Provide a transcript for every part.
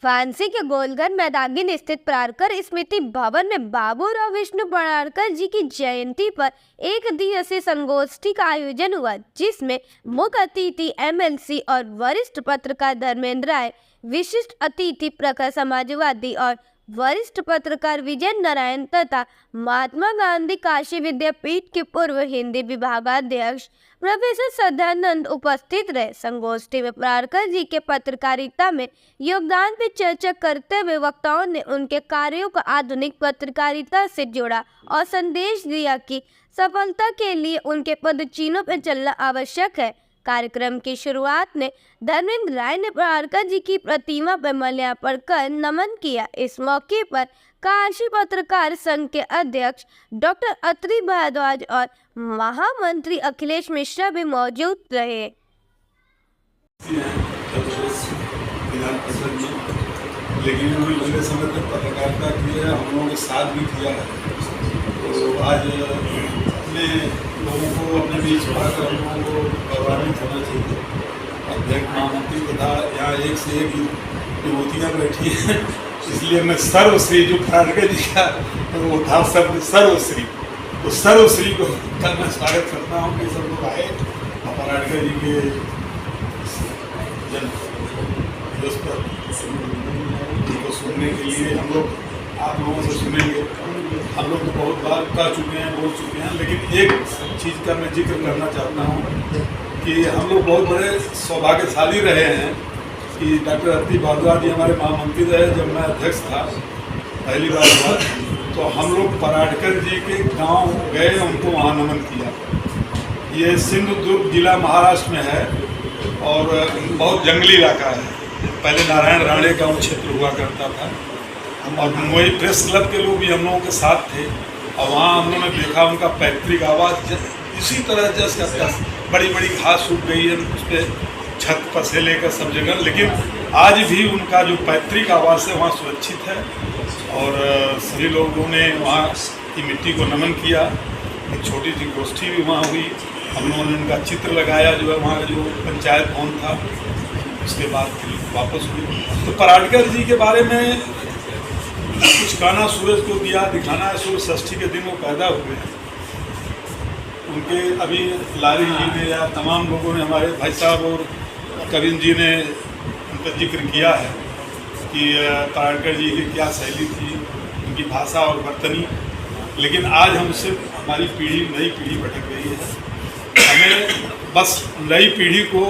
वाराणसी के गोलघर मैदान स्थित पराड़कर स्मृति भवन में बाबूराव विष्णु पराड़कर जी की जयंती पर एक दिवसीय संगोष्ठी का आयोजन हुआ, जिसमें मुख्य अतिथि एमएलसी और वरिष्ठ पत्रकार धर्मेंद्र राय, विशिष्ट अतिथि प्रखर समाजवादी और वरिष्ठ पत्रकार विजय नारायण तथा महात्मा गांधी काशी विद्यापीठ के पूर्व हिंदी विभागाध्यक्ष प्रोफेसर सदानंद उपस्थित रहे। संगोष्ठी में पराड़कर जी के पत्रकारिता में योगदान पर चर्चा करते हुए वक्ताओं ने उनके कार्यों को आधुनिक पत्रकारिता से जोड़ा और संदेश दिया कि सफलता के लिए उनके पदचिन्हों पर चलना आवश्यक है। कार्यक्रम की शुरुआत में धर्मेंद्र राय ने पराड़कर जी की प्रतिमा पर माल्यार्पण कर नमन किया। इस मौके पर काशी पत्रकार संघ के अध्यक्ष डॉक्टर अत्रि भारद्वाज और महामंत्री अखिलेश मिश्रा भी मौजूद रहे। लेकिन उन्होंने लंबे समय तक पत्रकारिता की है, हम लोगों के साथ भी किया है। तो आज अपने लोगों को अपने बीच पाकर हम लोगों को गौरवान्वित होना चाहिए। अध्यक्ष महामंत्री तथा यहाँ एक से एक विभूतियाँ बैठी हैं, इसलिए मैं सर्वश्री जो पराड़कर जी का वो था शब्द सर्वश्री, तो सर्वश्री को कल मैं स्वागत करता हूँ कि सब लोग आए और पराड़कर जी के जन्म दिवस पर उनको सुनने के लिए हम लोग आप लोगों से सुनेंगे। हम लोग तो बहुत बार कह चुके हैं, बोल चुके हैं, लेकिन एक चीज़ का मैं जिक्र करना चाहता हूँ कि हम लोग बहुत बड़े सौभाग्यशाली रहे हैं कि डॉक्टर अत्रि भारद्वाज जी हमारे महामंत्री रहे। जब मैं अध्यक्ष था पहली बार तो हम लोग पराड़कर जी के गांव गए, उनको वहाँ नमन किया। ये सिंधुदुर्ग जिला महाराष्ट्र में है और बहुत जंगली इलाका है। पहले नारायण राणे गांव क्षेत्र हुआ करता था और वही प्रेस क्लब के लोग भी हम लोगों के साथ थे और वहाँ हम लोगों ने देखा उनका पैतृक आवास इसी तरह जैसे बड़ी बड़ी घास सूख गई है उस पर, छत पर से लेकर सब जगह, लेकिन आज भी उनका जो पैतृक आवास है वहाँ सुरक्षित है और सभी लोगों ने वहाँ की मिट्टी को नमन किया। एक छोटी सी गोष्ठी भी वहाँ हुई, हम लोगों ने उनका चित्र लगाया जो है वहाँ जो पंचायत भवन था, उसके बाद फिर वापस हुई। तो पराड़कर जी के बारे में कुछ कहना सूरज को दिया दिखाना है। सूर्य षष्ठी के दिन वो पैदा हुए हैं। उनके अभी लारी जी ने या तमाम लोगों ने, हमारे भाई साहब और कविंद जी ने उनका जिक्र किया है कि पराड़कर जी की क्या शैली थी, उनकी भाषा और बर्तनी। लेकिन आज हम सिर्फ हमारी पीढ़ी, नई पीढ़ी भटक गई है। हमें बस नई पीढ़ी को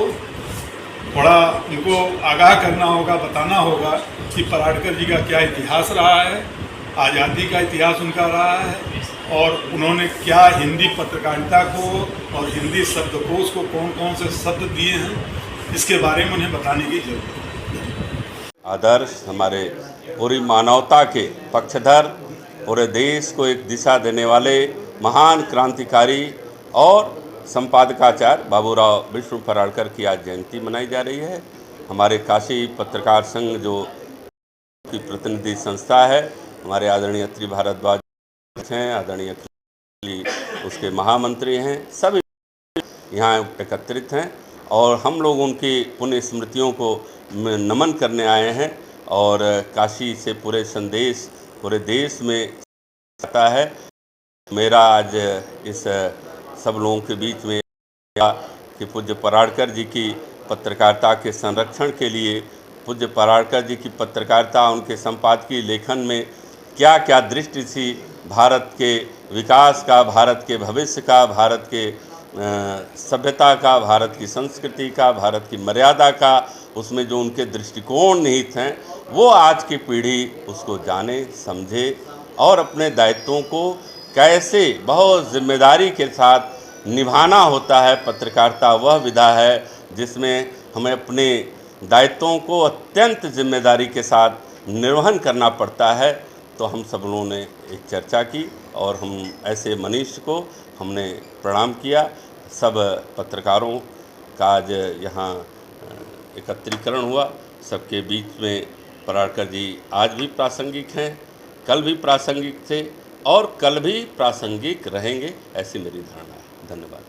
थोड़ा उनको आगाह करना होगा, बताना होगा कि पराड़कर जी का क्या इतिहास रहा है, आज़ादी का इतिहास उनका रहा है और उन्होंने क्या हिंदी पत्रकारिता को और हिंदी शब्दकोश को कौन कौन से शब्द दिए हैं, इसके बारे में उन्हें बताने की जरूरत है। आदर्श हमारे पूरी मानवता के पक्षधर, पूरे देश को एक दिशा देने वाले महान क्रांतिकारी और संपादकाचार्य बाबूराव विष्णु पराड़कर की आज जयंती मनाई जा रही है। हमारे काशी पत्रकार संघ जो की प्रतिनिधि संस्था है, हमारे आदरणीय अत्रि भारद्वाज हैं, आदरणीय उसके महामंत्री हैं, सभी यहाँ एकत्रित हैं और हम लोग उनकी पुण्य स्मृतियों को नमन करने आए हैं और काशी से पूरे संदेश पूरे देश में आता है। मेरा आज इस सब लोगों के बीच में कि पूज्य पराड़कर जी की पत्रकारिता के संरक्षण के लिए, पूज्य पराड़कर जी की पत्रकारिता, उनके संपादकीय लेखन में क्या क्या दृष्टि थी भारत के विकास का, भारत के भविष्य का, भारत के सभ्यता का, भारत की संस्कृति का, भारत की मर्यादा का, उसमें जो उनके दृष्टिकोण निहित हैं वो आज की पीढ़ी उसको जाने, समझे और अपने दायित्वों को कैसे बहुत जिम्मेदारी के साथ निभाना होता है। पत्रकारिता वह विधा है जिसमें हमें अपने दायित्वों को अत्यंत जिम्मेदारी के साथ निर्वहन करना पड़ता है। तो हम सब लोगों ने एक चर्चा की और हम ऐसे मनीष को हमने प्रणाम किया। सब पत्रकारों का आज यहाँ एकत्रीकरण हुआ, सबके बीच में पराड़कर जी आज भी प्रासंगिक हैं, कल भी प्रासंगिक थे और कल भी प्रासंगिक रहेंगे, ऐसी मेरी धारणा है। धन्यवाद।